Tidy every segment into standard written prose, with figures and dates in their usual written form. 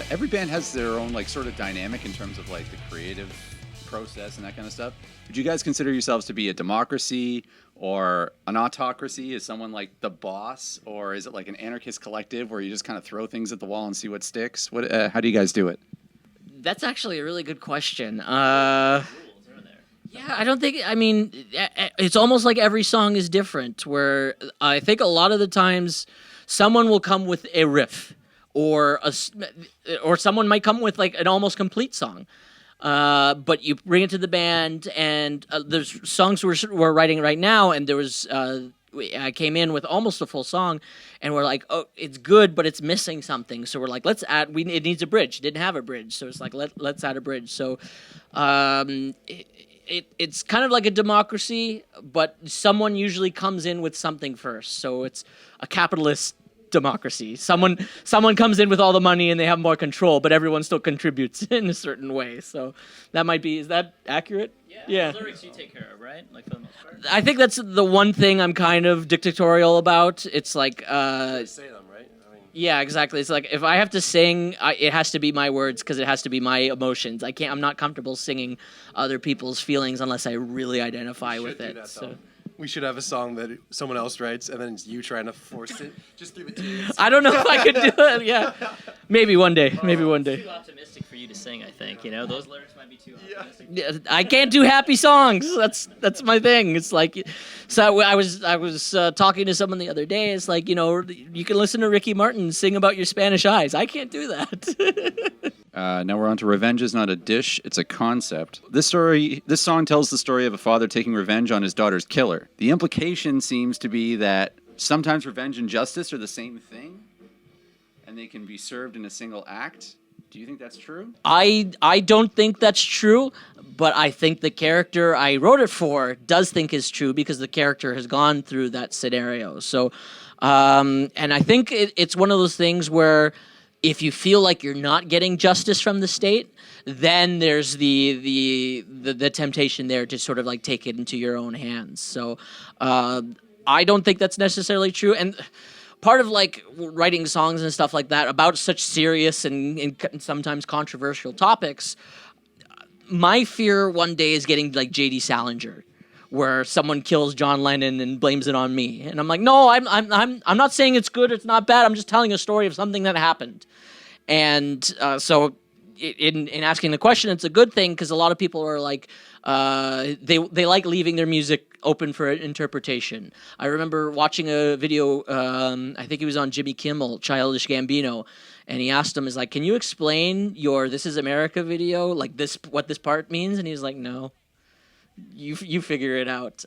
every band has their own like sort of dynamic in terms of like the creative process and that kind of stuff. Would you guys consider yourselves to be a democracy or an autocracy? Is someone like the boss, or is it like an anarchist collective where you just kind of throw things at the wall and see what sticks? How do you guys do it? That's actually a really good question. Yeah, I don't think. I mean, it's almost like every song is different. Where I think a lot of the times, someone will come with a riff, or someone might come with like an almost complete song. But you bring it to the band, and there's songs we're writing right now, and there was. I came in with almost a full song, and we're like, oh, it's good, but it's missing something. So we're like, let's add. It needs a bridge. It didn't have a bridge, so it's like let's add a bridge. So, it's kind of like a democracy, but someone usually comes in with something first. So it's a capitalist democracy. Someone comes in with all the money and they have more control, but everyone still contributes in a certain way. So that might be. Is that accurate? Yeah. The lyrics you take care of, right? Like for the most part. I think that's the one thing I'm kind of dictatorial about. It's like say them, right? yeah, exactly. It's like if I have to sing, it has to be my words because it has to be my emotions. I'm not comfortable singing other people's feelings unless I really identify with it. So. We should have a song that someone else writes, and then it's you trying to force it. Just give it to you. I don't know if I could do it. Yeah, maybe one day. Maybe one day. Too optimistic for you to sing, I think. You know, those lyrics might be too optimistic. Yeah, I can't do happy songs. That's my thing. It's like, so I was talking to someone the other day. It's like, you know, you can listen to Ricky Martin sing about your Spanish eyes. I can't do that. Now we're on to Revenge is Not a Dish, It's a Concept. This song tells the story of a father taking revenge on his daughter's killer. The implication seems to be that sometimes revenge and justice are the same thing, and they can be served in a single act. Do you think that's true? I don't think that's true, but I think the character I wrote it for does think is true because the character has gone through that scenario. So, and I think it's one of those things where if you feel like you're not getting justice from the state, then there's the temptation there to sort of like take it into your own hands. So I don't think that's necessarily true. And part of like writing songs and stuff like that about such serious and sometimes controversial topics, my fear one day is getting like J.D. Salinger, where someone kills John Lennon and blames it on me. And I'm like, no, I'm not saying it's good, it's not bad. I'm just telling a story of something that happened. And so in asking the question, it's a good thing because a lot of people are like, they like leaving their music open for interpretation. I remember watching a video, I think it was on Jimmy Kimmel, Childish Gambino, and he asked him, is like, can you explain your This Is America video, like this, what this part means? And he's like, no. You figure it out.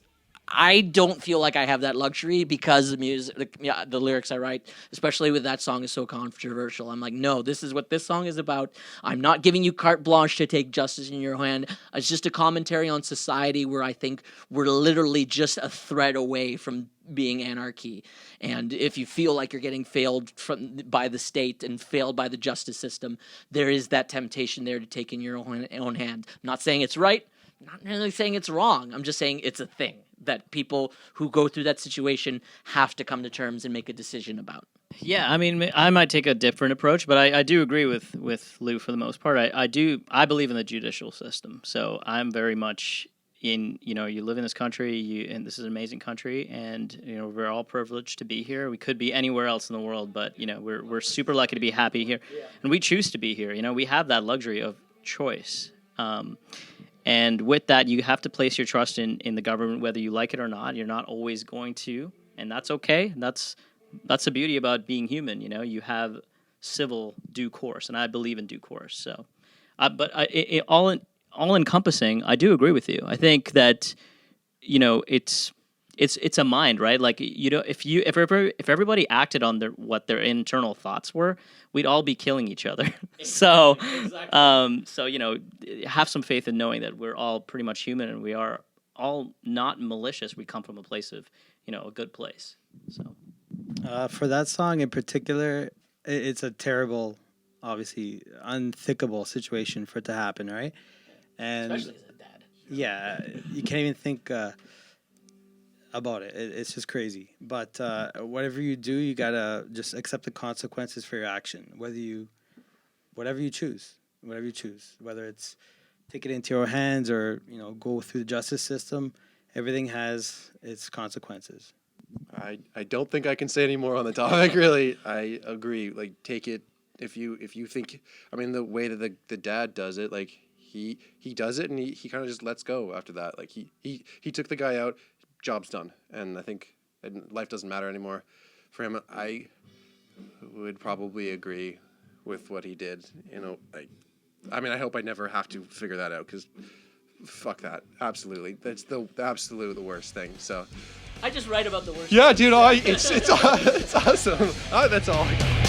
I don't feel like I have that luxury because the music, the lyrics I write, especially with that song, is so controversial. I'm like, no, this is what this song is about. I'm not giving you carte blanche to take justice in your hand. It's just a commentary on society where I think we're literally just a thread away from being anarchy. And if you feel like you're getting failed by the state and failed by the justice system, there is that temptation there to take in your own hand. I'm not saying it's right. Not really saying it's wrong. I'm just saying it's a thing that people who go through that situation have to come to terms and make a decision about. Yeah, I mean, I might take a different approach, but I do agree with Lou for the most part. I believe in the judicial system. So I'm very much in, you live in this country, and this is an amazing country, and, we're all privileged to be here. We could be anywhere else in the world, but, we're super lucky to be happy here. Yeah. And we choose to be here. We have that luxury of choice. And with that, you have to place your trust in the government, whether you like it or not. You're not always going to, and that's okay. That's the beauty about being human. You have civil due course, and I believe in due course. So, but all encompassing, I do agree with you. I think that it's a mind, right? Like if everybody acted on what their internal thoughts were, we'd all be killing each other. So, exactly. Have some faith in knowing that we're all pretty much human and we are all not malicious. We come from a place of, a good place. So, for that song in particular, it's a terrible, obviously unthinkable situation for it to happen, right? And especially as a dad. Yeah, you can't even think about it. It's just crazy. But whatever you do, you gotta just accept the consequences for your action. Whether you whatever you choose, whether it's take it into your hands or, you know, go through the justice system. Everything has its consequences. I don't think I can say any more on the topic. Really, I agree. Like, take it if you think. I mean, the way that the dad does it, like he does it and he kind of just lets go after that. Like he took the guy out, job's done, and I think life doesn't matter anymore for him. I would probably agree with what he did. You know, I mean, I hope I never have to figure that out because fuck that. Absolutely, that's the absolute worst thing. So. I just write about the worst. Yeah, dude, it's awesome. That's all I got.